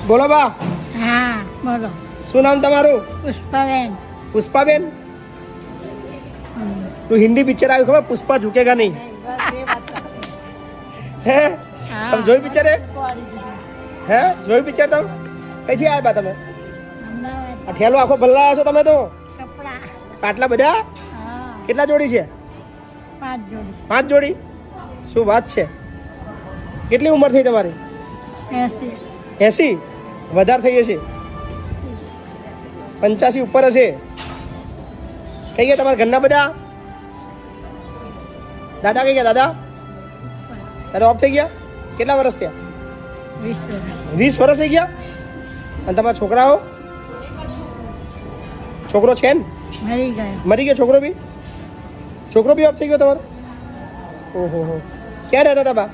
બોલો બા. હા બોલો. શું નામ તમારું? પુષ્પાબેન. પુષ્પાબેન. તું હિન્દી પિક્ચર આવ્યું ખબર, પુષ્પા ઝુકેગા નહીં? હે તમે જોયું પિક્ચર? હે જોયું પિક્ચર? તમે કઈથી આવ્યા બા તમે? આ ઠેલો આખો ભલ્લા છો તમે તો. આટલા બધા? કેટલા જોડી છે? 5 જોડી. 5 જોડી? શું વાત છે. કેટલી ઉંમર થઈ તમારી? 80. વધારે થઈ હશે, 85 ઉપર હશે. કઈ ગયા તમારા ઘરના બધા? દાદા કઈ ગયા? દાદા ઓફ થઈ ગયા? કેટલા વર્ષ થયા? 20 વર્ષ થઈ ગયા. અને તમારા છોકરાઓ? છોકરો છે ને? મરી ગયો છોકરો બી? છોકરો બી ઓફ થઈ ગયો તમારો? ઓહો હો. ક્યાં રહેતા હતા બા?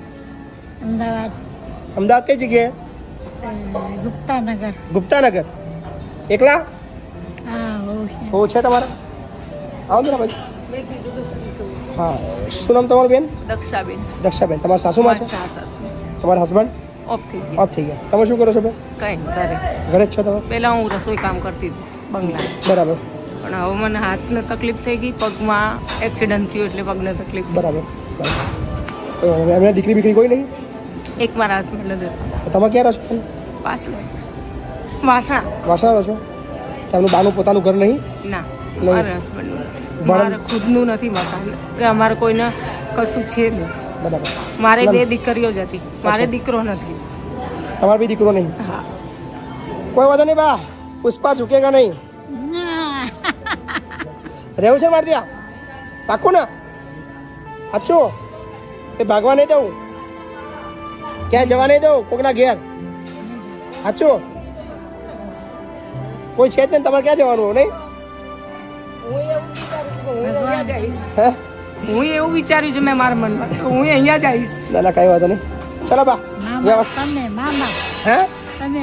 અમદાવાદ. અમદાવાદ કઈ જગ્યાએ? ગુપ્તાનગર. એકલા? હો છે તમારા? આવો ને ભાઈ. હા, શું નામ તમારું બેન? દક્ષાબેન. દક્ષાબેન. તમારા સાસુમાં છે? તમારા હસબન્ડ ઓફ થઈ ગયા. તમે શું કરો છો બેન? કઈ ઘરે ઘરે જ છો તમે? પહેલા હું રસોઈ કામ કરતી હતી બંગલા. બરાબર. પણ હવે મને હાથને તકલીફ થઈ ગઈ, પગમાં એક્સિડન્ટ થયું એટલે પગને તકલીફ. બરાબર. એમને દીકરી બીકરી કોઈ નહીં? એક મારા હસબન્ડ તમે ક્યાં રહો છો? વાસણા રહો છો? તેમનું બાનું પોતાનું ઘર નહીં? ના, મારા હસબન્ડ મારે ખુદનું નથી મકાન, કે અમારે કોઈને કશું છે નહીં. બરાબર. મારે 2 દીકરીઓ જ હતી, મારે દીકરો નથી. તમારે બી દીકરો નહીં? હા. કોઈ વાંધો નહીં બા, પુષ્પા ઝુકેગા નહીં. રહેવું છે મારે ત્યાં? પાક્કું ને? સાચું? એ ભાગવા નહીં દઉં, ક્યાં જવા નહીં દઉં, કોકના ઘેર? સાચું? કોઈ છે જ નહીં, તમારે ક્યાં જવાનું નહીં? હું એવું વિચાર્યું છે મેં મારા મનમાં, હું અહીંયા જ આવીશ. ના ના, કઈ વાંધો નહીં. ચલો બા, વ્યવસ્થા. હે તમે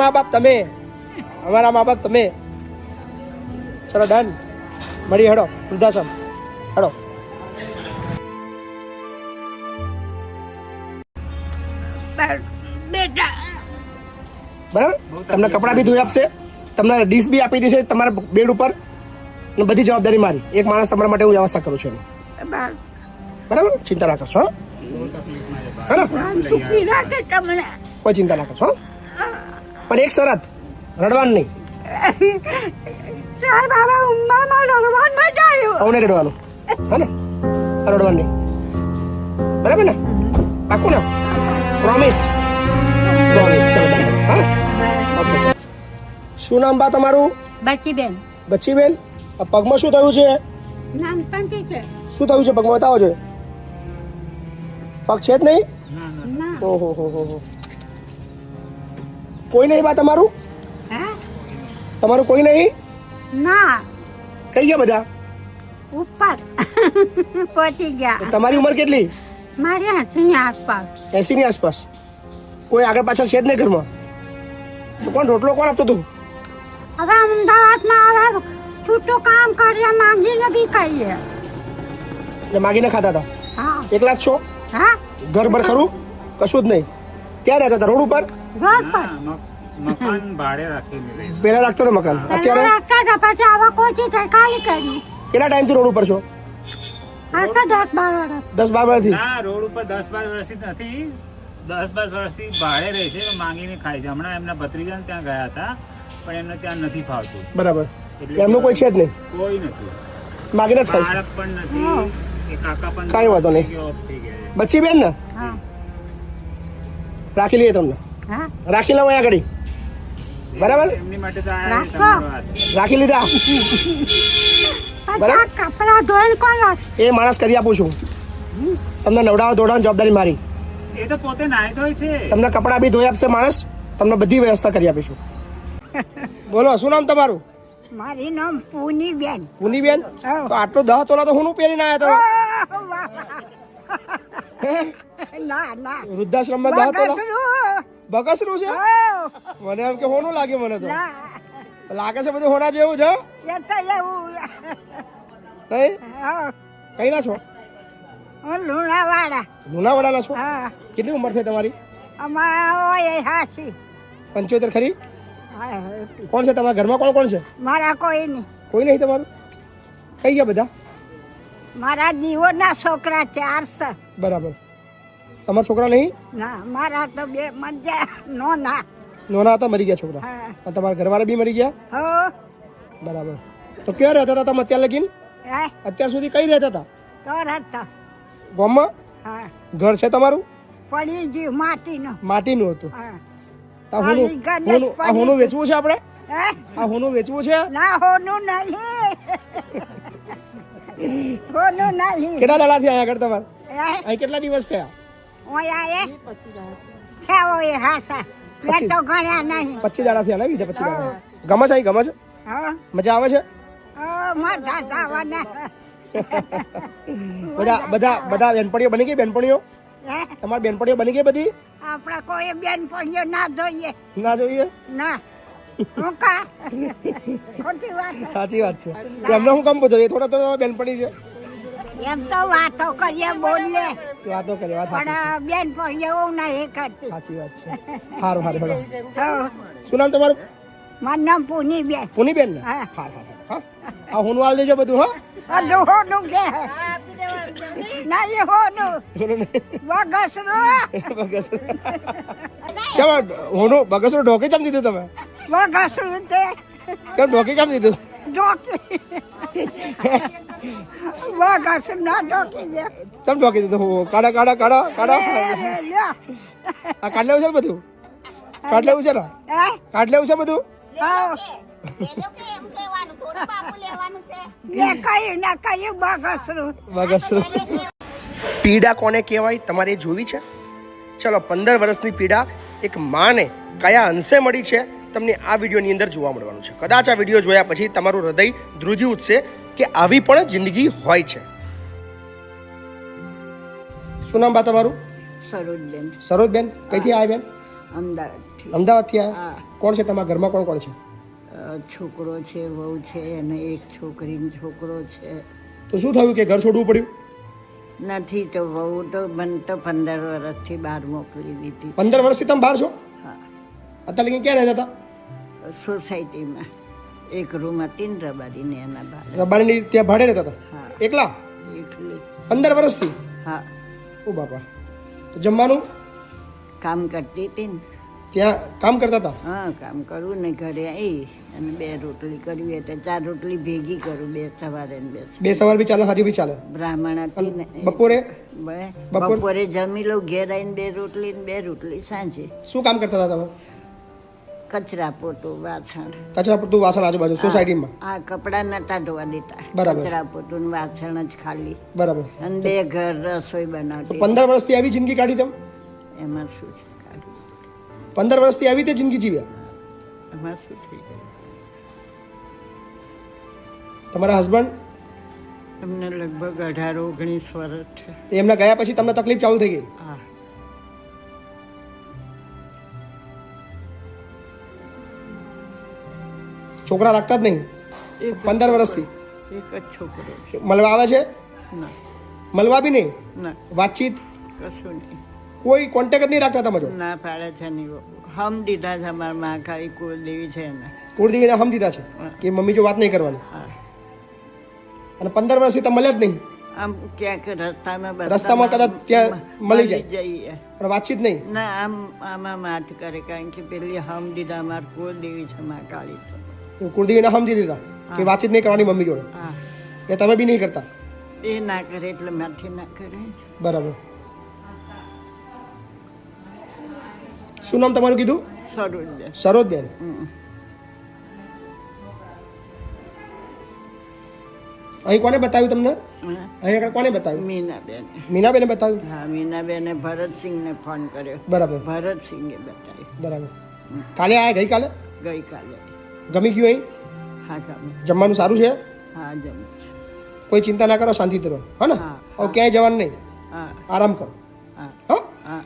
મા બાપ, તમે અમારા મા બાપ, તમે. ચલો ડન, મળી હેડો વૃદ્ધાશ્રમ હેડો. બરાબર. તમને કપડાં બી ધોઈ આપશે, તમને ડીશ બી આપી દેશે તમારા બેડ ઉપર, અને બધી જવાબદારી મારી. એક માણસ તમારા માટે હું વ્યવસ્થા કરું છું. બરાબર, ચિંતા ના કરશો. કોઈ ચિંતા ના કરશો, પણ એક શરત, રડવાનું નહીં. અવને રડવાનું, હે ને? રડવાનું નહીં, બરાબર ને? પાકું ને? પ્રોમિસ? ચલો, હા. ઓકે. શું નામ બા તમારું? બચીબેન. બચીબેન. આ પગમાં શું થયું છે? શું થયું છે પગમાં? બતાવો છો. પગ છે જ નહીં? ઓહો હો હો. કોઈ નહીં બા તમારું? તમારું કોઈ નહીં? ના. કઈ ગયા બધા? ઉપર પહોંચી ગયા. તમારી ઉંમર કેટલી? મારી 80 ની આસપાસ. 80 ની આસપાસ. કોઈ આગળ પાછળ છે જ નહીં ઘરમાં? તો કોણ રોટલો કોણ આપતો તું? હવે અમદાવાદમાં આવે છૂટું કામ કરીએ, માંગીને બી ખાઈએ. એટલે માગીને ખાતા હતા? હા. એકલા જ છો? હા. ઘર ભર ખરું? કશું જ નહીં. ક્યાં રહેતા હતા? રોડ ઉપર? રોડ પર. મકાન ભાડે રાખીને પેલા રાખતો હતો મકાન, અત્યારે રાખતા હતા, પછી આવા કોચી થાય ખાલી કરી. કેટલા ટાઈમથી રોડ ઉપર છો? હા તો 10-12 વર્ષ. 10-12 વર્ષથી? ના, રોડ ઉપર 10-12 વર્ષથી નથી, 10-12 વર્ષથી ભાડે રહે છે, માંગીને ખાય છે. હમણાં એમના ભત્રીજાને ત્યાં ગયા હતા, પણ એમને ત્યાં નથી ફાવતું. બરાબર. એમનું કોઈ છે જ નહીં? કોઈ નથી, માગીને જ ખાય છે. બાળક પણ નથી, એ કાકા પણ કાંઈ વાંધો નહીં. બચી બેન ને? રાખી લઈએ તમને. રાખી લઉં અહીંયા આગળ. બરાબર, એમની માટે તો આ રાખી લીધા. બરાબર, કપડા ધોઈને કોણ રાખે? એ માણસ કરી આપું છું તમને. નવડાવવા ધોડાવવાની જવાબદારી મારી. એ તો પોતે નાહી ધોય છે. તમને કપડા બી ધોઈ આપશે માણસ, તમને બધી વ્યવસ્થા કરી આપીશું. બોલો, શું નામ તમારું? મારી નામ પૂનીબેન. પૂનીબેન? તો આટલો 10 તોલા તો હું પહેરીને આવ્યા ના, વૃદ્ધાશ્રમમાં 10 તોલા બગસરું છે? મને એમ કે હોનું લાગે. મને તો લાગે છે બધું હોના જેવું છે. નહીં? કઈ ના છો? લુણાવાડા. લુણાવાડા ના છો? કેટલી ઉંમર થઈ તમારી? 80. 75 ખરી? હા, કોણ છે તમારા ઘરમાં? કોણ કોણ છે? મારા કોઈ નહીં. કોઈ નહીં તમારું? કઈ ગયા બધા? મારા દીવોના છોકરા 4 છે. બરાબર. તમારા છોકરા નહીં? ના, મારા તો 2 મજા નોના. નોના હતા, મરી ગયા છોકરા. હા. અને તમારા ઘરવાળા બી મરી ગયા? હો બરાબર. તો ક્યાં રહેતા હતા તમે અત્યાર લગીન? હે અત્યાર સુધી કઈ રહેતા હતા? તો ગામમાં? હા, ઘર છે તમારું? પડી ગયું માટીનો. માટીનું હતું. હા. આ હોનું વેચવું છે આપણે? હે આ હોનું વેચવું છે? ના, હોનું નહીં. હોનું નહીં. કેટલા દાડા થયા અહીંયા આગળ તમારે? હે અહીં કેટલા દિવસ થયા? ઓય આયે ખાઓ એ હાસા. મેં તો ગણ્યા નહીં. 25 દાડા થયા ને? બીજા 25 દાડા. ગમે છે અહીં? ગમે છે? હા, મજા આવે છે? મજા આવવાના. બધા બેનપણીઓ બની ગઈ? બેનપણીઓ હે તમારી બેનપણીઓ બની ગઈ બધી? આપણે કોઈ બેન પડ્યો ના જોઈએ. ના જોઈએ? ના, હું કા ખોટી વાત. સાચી વાત છે. એમને હું કામ પૂછો? એ થોડા બેનપણી છે. એમ તો વાતો કરીએ, બોલીએ, વાતો કરી. વાત સાચી. પણ બેન પડ્યો એવું નહીં કરતી. સાચી વાત છે. સારું સારું હેડો. હો, શું નામ તમારું? મારું નામ પૂની બેન. પુનીબેન ને? હા. હા હા હા. આ હોનું હાલ દેજો બધું. હા હજુ હોનું કે નહીં, હોનું બગસરું. બગસરું ઢોકી કેમ દીધું તમે? બગસરું તે કેમ ઢોકી કેમ દીધું? ઢોકી બગસરું ના ઢોકી દે. કેમ ઢોકી દીધું? કાઢા કાઢા કાઢા કાઢા. લ્યો. આ કાઢ લેવું છે ને બધું? કાઢ લેવું છે ને? હે કાઢ લેવું છે બધું? હા. લે કયું ના કયું બગસરું. બગસરું. પીડા કોને કહેવાય તમારે એ જોવી છે? ચલો, 15 વર્ષની પીડા એક માને કયા અંશે મળી છે તમને આ વિડીયોની અંદર જોવા મળવાનું છે. કદાચ આ વિડીયો જોયા પછી તમારું હૃદય ધ્રુજી ઉઠશે કે આવી પણ જિંદગી હોય છે. શું નામ બા તમારું? સરોજબેન. સરોજબેન. કઈથી આવ્યા બેન? અમદાવાદ. અમદાવાદથી આવ્યા. કોણ છે તમારા ઘરમાં? કોણ કોણ છે? છોકરો છે, વહુ છે અને એક છોકરી છોકરો છે. તો શું થયું કે ઘર છોડવું પડ્યું? નથી તો વહુ તો મને તો 15 વર્ષથી બહાર મોકલી દીધી. 15 વર્ષથી તમે બહાર છો? હા, અત્યારે લગી ક્યાં રહેતા હતા? સોસાયટીમાં એક રૂમ હતી ને રબારીને એના બહાર. રબારીની ત્યાં ભાડે રહેતા હતા? હા, એકલા? એકલી. 15 વર્ષથી? હા, ઓ બાપા. તો જમવાનું કામ કરતી હતી ને. ત્યાં કામ કરતા હતા? હા, કામ કરું ને ઘરે આવી અને 2 રોટલી કરવી એટલે 4 રોટલી ભેગી કરું, 2 સવારે ને 2 બે સવાર બી ચાલે, હાજી બી ચાલે. બ્રાહ્મણ હતી ને. બપોરે? બપોરે જમી લઉં, ઘેર આવીને 2 રોટલી ને 2 રોટલી સાંજે. શું કામ કરતા હતા તમે? કચરા પોતું, વાસણ. કચરા પૂરતું વાસણ આજુબાજુ સોસાયટીમાં? આ કપડાં નતા ધોવા દેતા. બરાબર. કચરા પોતું ને વાસણ જ ખાલી. બરાબર. અને 2 ઘર રસોઈ તો બનાવતી. 15 વર્ષથી આવી જિંદગી કાઢી તમે? એમાં શું છે કાઢ્યું? 15 વર્ષથી આવી રીતે જિંદગી જીવ્યા? એમાં શું થઈ ગયું? તમારા હસબન્ડ? એમને લગભગ 18-19 વર્ષ છે. એમના ગયા પછી તમને તકલીફ ચાલુ થઈ ગઈ? હા. છોકરા રાખતા જ નહીં? 15 વર્ષથી એક જ છોકરો છે. મળવા આવે છે? ના, મળવા બી નહીં? ના, વાતચીત કશું નહીં. કોઈ કોન્ટેક્ટ જ નહીં રાખતા તમે? જો ના પાડે છે નહીં. હમ દીધા છે અમારા મહાકાળી કુળદેવી છે એને. કુળદેવીને હમ દીધા છે કે મમ્મી જો વાત નહીં કરવાની? હા. અને 15 વર્ષથી તમે મળ્યા જ નહીં? આમ ક્યાંક રસ્તામાં રસ્તામાં કદાચ ત્યાં મળી જાય જઈએ. પણ વાતચીત નહીં? ના, આમાં માથ કરે કારણ કે પેલી હમ દીધા અમારી કુળદેવી છે મહાકાળી. કુળદેવીને હમ દીધા કે વાતચીત નહીં કરવાની મમ્મી જોડે? હા, એ તમે બી નહીં કરતા? એ ના કરે એટલે માથી ના કરે. બરાબર. શું નામ તમારું કીધું? સરોજબેન. સરોજબેન. અહીં કોને બતાવ્યું તમને? અહીં આગળ કોને બતાવ્યું? મીનાબેન. મીનાબેને બતાવ્યું? હા, મીનાબેને ભરતસિંહને ફોન કર્યો. બરાબર. ભરતસિંહે બતાવ્યું. બરાબર. કાલે આયા? ગઈકાલે? ગઈકાલે. ગમી ગયું અહીં? હા, ગમે. જમવાનું સારું છે? હા, જમે. કોઈ ચિંતા ના કરો, શાંતિથી રહો. હા ને? હા. હવે ક્યાંય જવાનું નહીં, હા, આરામ કરો. હા, હા. હા.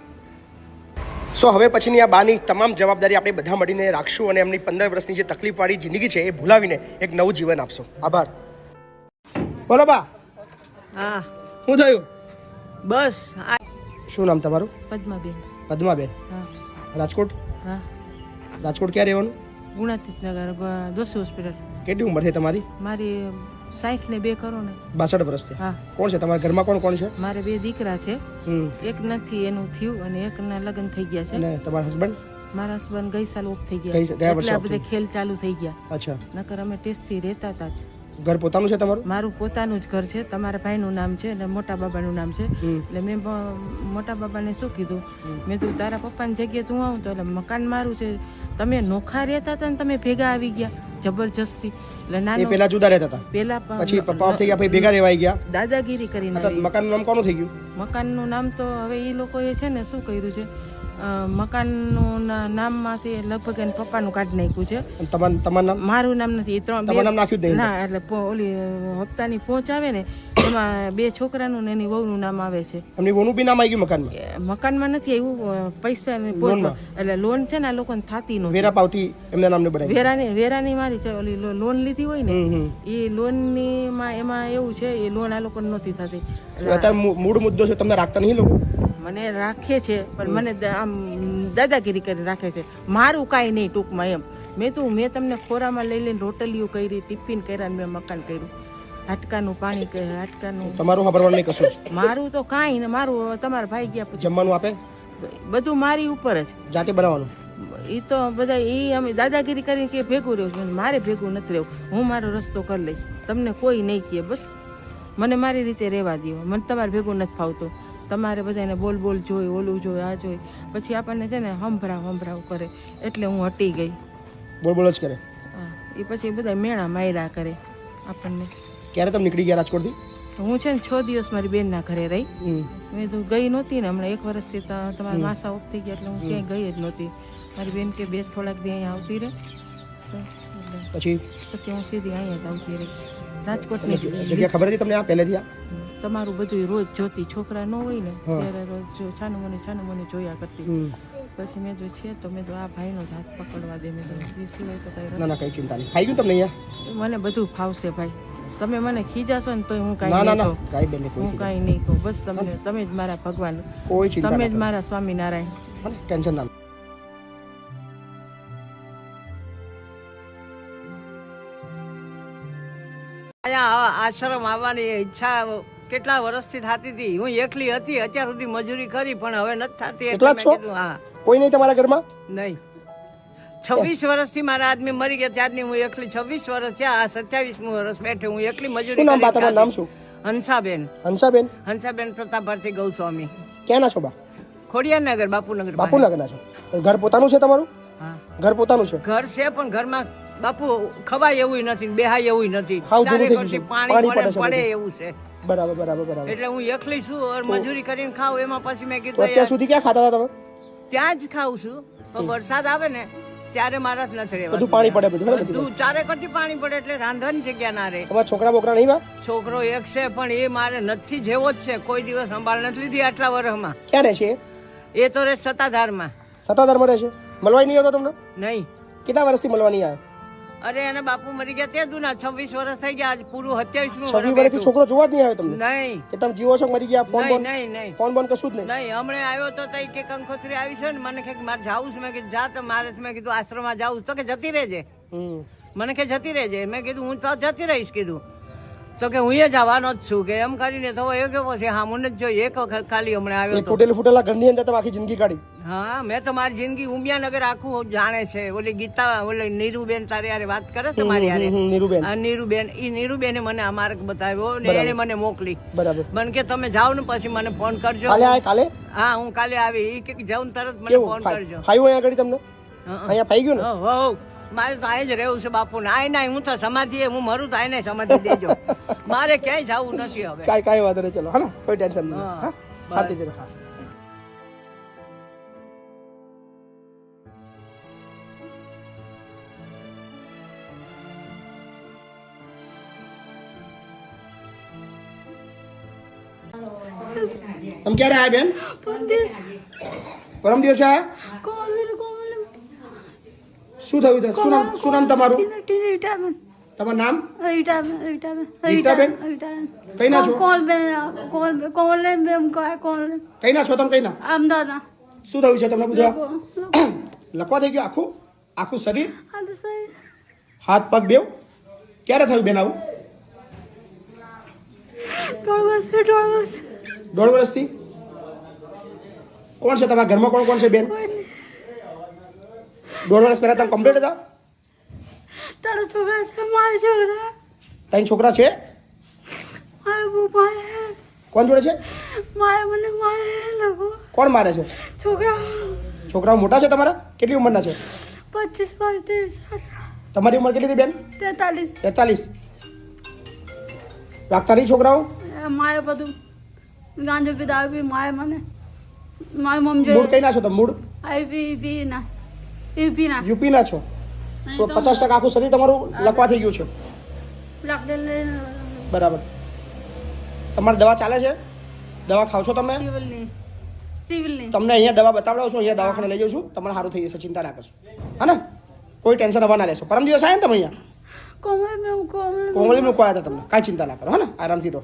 સો હવે પછીની આ બાની તમામ જવાબદારી આપણે બધા મળીને રાખશું અને એમની 15 વર્ષની જે તકલીફવાળી જિંદગી છે એ ભૂલાવીને એક નવું જીવન આપશો. આભાર. બોલો બા. હા, શું થયું? બસ. શું નામ તમારું? પદ્માબેન. પદ્માબેન. હા, રાજકોટ? હા. રાજકોટ ક્યાં રહેવાનું? ગુણાતીતનગર દોશી હોસ્પિટલ. કેટલી ઉંમર છે તમારી? મારી 60 ને 2 કરો ને. 62 વર્ષ છે. હા. કોણ છે તમારા ઘરમાં? કોણ કોણ છે? મારે 2 દીકરા છે. એક નથી, એનું થયું, અને એકના લગ્ન થઈ ગયા છે. અને તમારા હસબન્ડ? મારા હસબન્ડ ગઈ સાલ ઓફ થઈ ગયા એટલે વર્ષે આ બધે ખેલ ચાલુ થઈ ગયા. અચ્છા. નકર અમે ટેસ્ટથી રહેતા હતા જ. ઘર પોતાનું છે તમારું? મારું પોતાનું જ ઘર છે. તમારા ભાઈનું નામ છે અને મોટા બાબાનું નામ છે. એટલે મેં મોટા બાબાને શું કીધું, મેં તું તારા પપ્પાની જગ્યાએ તું આવું તો એટલે મકાન મારું છે. તમે નોખા રહેતા હતા ને તમે ભેગા આવી ગયા જબરજસ્તી. એટલે નાનું પેલા જુદા રહેતા હતા, પેલા પછી પપ્પા થઈ ગયા, પછી ભેગા રહેવાઈ ગયા, દાદાગીરી કરીને. મકાનનું નામ કોનું થઈ ગયું? મકાનનું નામ તો હવે એ લોકોએ છે ને શું કર્યું છે, મકાનનું નામમાંથી લગભગ એને પપ્પાનું કાઢી નાખ્યું છે. તમારું નામ? મારું નામ નથી. એ 3 નામ નાખ્યું જ નહીં. ના, એટલે ઓલી હપ્તાની પહોંચ આવે ને એમાં 2 છોકરાનું ને એની વહુનું નામ આવે છે. એમની વહુનું બી નામ આવી ગયું મકાનમાં? મકાનમાં નથી આવ્યું, પૈસા એટલે લોન છે ને આ લોકોને થાતી નથી. વેરા પાવતી એમના નામને બનાવી. વેરાની મારી છે. ઓલી લોન લીધી હોય ને એ લોનની એમાં એવું છે, એ લોન આ લોકોને નહોતી થતી. અત્યારે મૂળ મુદ્દો છે, તમને રાખતા નહીં લોકો? મને રાખે છે પણ મને આમ દાદાગીરી કરીને રાખે છે. મારું કાંઈ નહીં ટૂંકમાં એમ. મેં તમને ખોરામાં લઈ લઈને રોટલીઓ કરી, ટિફિન કર્યા, મેં મકાન કર્યું, હાટકાનું પાણી કર્યું, હાટકાનું. તમારું ખબરવાનું નહીં કશું? મારું તો કાંઈ ને. મારું તમારા ભાઈ ગયા પછી જમવાનું આપે બધું મારી ઉપર જ, જાતે બનાવવાનું. એ તો બધા એ અમે દાદાગીરી કરીને કે ભેગું રહ્યું છે. મારે ભેગું નથી રહેવું. હું મારો રસ્તો કરી લઈશ, તમને કોઈ નહીં કહે. બસ મને મારી રીતે રહેવા દો. મને તમારે ભેગું નથી ફાવતું. તમારે બધાને બોલ જોઈ, ઓલું જોઈ, આ જોઈ, પછી આપણને છે ને હંભરાવ કરે. એટલે હું હટી ગઈ. બોલ જ કરે? હા. એ પછી બધા મેણા માર્યા કરે આપણને. ક્યારે તમે નીકળી ગયા રાજકોટથી? હું છે ને 6 દિવસ મારી બેનના ઘરે રહી. મેં તો ગઈ નહોતી ને હમણાં 1 વર્ષથી તમારા માસા ઓફ થઈ ગયા એટલે હું ક્યાંય ગઈ જ નહોતી. મારી બેન કે 2 થોડાક દી અહીંયા આવતી રહે. પછી હું સીધી અહીંયા જ આવતી રહી. રાજકોટની જગ્યા ખબર હતી તમને આ પહેલેથી? તમારું બધું રોજ જોતી. છોકરા ન હોય ને ત્યારે રોજ છાનું મને જોયા કરતી. પછી મેં જો છે તો મેં તો આ ભાઈનો જ હાથ પકડવા દે. મેં તો એ સિવાય તો કઈ ના કઈ ચિંતા નહીં. ખાઈ ગયું તમને અહીંયા? મને બધું ફાવશે ભાઈ. તમે મને ખીજાશો ને તોય હું કાંઈ નહીં કહું. હું કાંઈ નહીં કહું. બસ તમે જ મારા ભગવાન, તમે જ મારા સ્વામિનારાયણ. ટેન્શન ના. અહીંયા આશ્રમ આવવાની ઈચ્છા કેટલા વર્ષથી થતી હતી. હું એકલી હતી, અત્યાર સુધી મજૂરી કરી પણ હવે નથી થતી. એકલા જ છો? હા. કોઈ નહીં તમારા ઘરમાં? નહીં. 26 વર્ષથી મારા આદમી મરી ગયા ત્યારની હું એકલી. 26 વર્ષ થયા, 27મું વર્ષ બેઠે હું એકલી મજૂરી. શું નામ બા તમારું? નામ શું? હંસાબેન. હંસાબેન પ્રતાપભાઈ ગૌસ્વામી. ક્યાંના છો બા? ખોડિયારનગર, બાપુનગર. બાપુનગરના છો? ઘર પોતાનું છે તમારું? હા, ઘર પોતાનું છે. ઘર છે પણ ઘરમાં બાપુ ખવાય એવું નથી, બેહાય એવું નથી. પાણી પડે એવું છે. બરાબર. એટલે હું એકલી છું, મજૂરી કરીને ખાઉં. એમાં પછી મેં કીધું અત્યાર સુધી ક્યાં ખાતા હતા તમે? ત્યાં જ ખાઉં છું. પણ વરસાદ આવે ને ત્યારે મારા જ નથી રહેવા. બધું પાણી પડે, બધું ચારે કરતી પાણી પડે એટલે રાંધવાની જગ્યા ના રહે. તમારા છોકરા બોકરા નહીં બા? છોકરો એક છે પણ એ મારે નથી જેવો જ છે. કોઈ દિવસ સંભાળ નથી લીધી આટલા વર્ષમાં. ક્યાં રહે છે એ તો રે સત્તાધારમાં. સત્તાધારમાં રહે છે? મળવાય નહીં આવતો તમને? નહીં. કેટલા વર્ષથી મળવા નહીં આવ્યો? અરે એને બાપુ મરી ગયા તે દુના 26 વર્ષ થઈ ગયા. આજ પૂરું 27મું 26 વર્ષથી છોકરો જોવા જ નહીં આવ્યો તમને? નહીં. કે તમે જીવો છો મરી ગયા? નહીં. ફોન બોન કશું જ નહીં? નહીં. હમણાં આવ્યો તો તઈ કે કંકોત્રી આવી છે ને મને કે મારે જાવું છે. મેં કીધું જા. તો મારે મેં કીધું આશ્રમમાં જાવું તો કે જતી રહેજે. મને કે જતી રહેજે. મેં કીધું હું તો જતી રહીશ કીધું. તો કે હું એ જવાનો જ છું કે એમ કરીને તો એ કેવો છે. હા, મને જ જોઈ એક વખત ખાલી હમણાં આવ્યો તો. ફૂટેલા ઘરની અંદર તમે આખી જિંદગી કાઢી? હા, મેં તો મારી જિંદગી ઉમિયાનગર આખું જાણે છે. ઓલી ગીતા, ઓલી નીરુબેન તારે યારે વાત કરે છે મારી યારે. નીરુબેન. ઈ નીરુબેને મને આ માર્ગ બતાવ્યો ને એને મને મોકલી. બરાબર. મને કે તમે જાઓ ને પછી મને ફોન કરજો. કાલે? હા, હું કાલે આવી. ઈ કે જાઉં તરત મને ફોન કરજો. ફાયું અહીંયા આગળ તમને? અહીંયા ફાઈ ગયું ને? હો, મારે તો અહીં જ રહેવું છે બાપુ ને. આય ના હું તો સમાધિ, હું મરું તો આને સમાધિ દેજો. મારે ક્યાંય જવું નથી હવે. કાંઈ વાંધો નહીં. ચલો, હા, કોઈ ટેન્શન નહીં. હા, શાંતિથી. હા. તમે ક્યારે આવ્યા બેન? પરમ દિવસે આવ્યા? શું થયું છે? શું નામ તમારું? તમારું નામ? રીટાબેન. કઈ ના છો? કઈ ના છો તમે? કઈ ના? અમદાવાદ. શું થયું છે તમને? બધા લખવા થઈ ગયું આખું? આખું શરીર હા તો સહી હાથ પગ બેવ ક્યારે થયું બેન આવું 1.5 વર્ષથી કોણ છે તમારા ઘરમાં કોણ કોણ છે બેન 1.5 વર્ષ પહેલા તમે કમ્પ્લીટ હતા તારો છોકરા છે મારા છોકરા ત્રણ છોકરા છે કોણ જોડે છે મારે મને મારે લોકો કોણ મારે છે છોકરા છોકરાઓ મોટા છે તમારા કેટલી ઉંમરના છે 25 તમારી ઉંમર કેટલી હતી બેન 43 43 રાખતા નહીં છોકરાઓ મારે બધું ગાંજો પી દારૂ પી મારે મને મારી મમ્મી મૂળ કઈ ના છો તમે મૂળ આઈપી ના યુપી ના યુપી ના છો તો 50% આખું શરીર તમારું લકવા થઈ ગયું છે બરાબર તમારી દવા ચાલે છે દવા ખાવ છો તમે સિવિલ ની તમને અહીંયા દવા બતાવડાવું છું અહીંયા દવાખાને લઈ જાઉં છું તમારે સારું થઈ જશે ચિંતા ના કરશો હા ને કોઈ ટેન્શન હવા ના લેશો પરમ દિવસ આવ્યા ને તમે અહીંયા કોમલ કોમળી મૂકવા આવ્યા હતા તમને કાંઈ ચિંતા ના કરો હા ને આરામથી રહો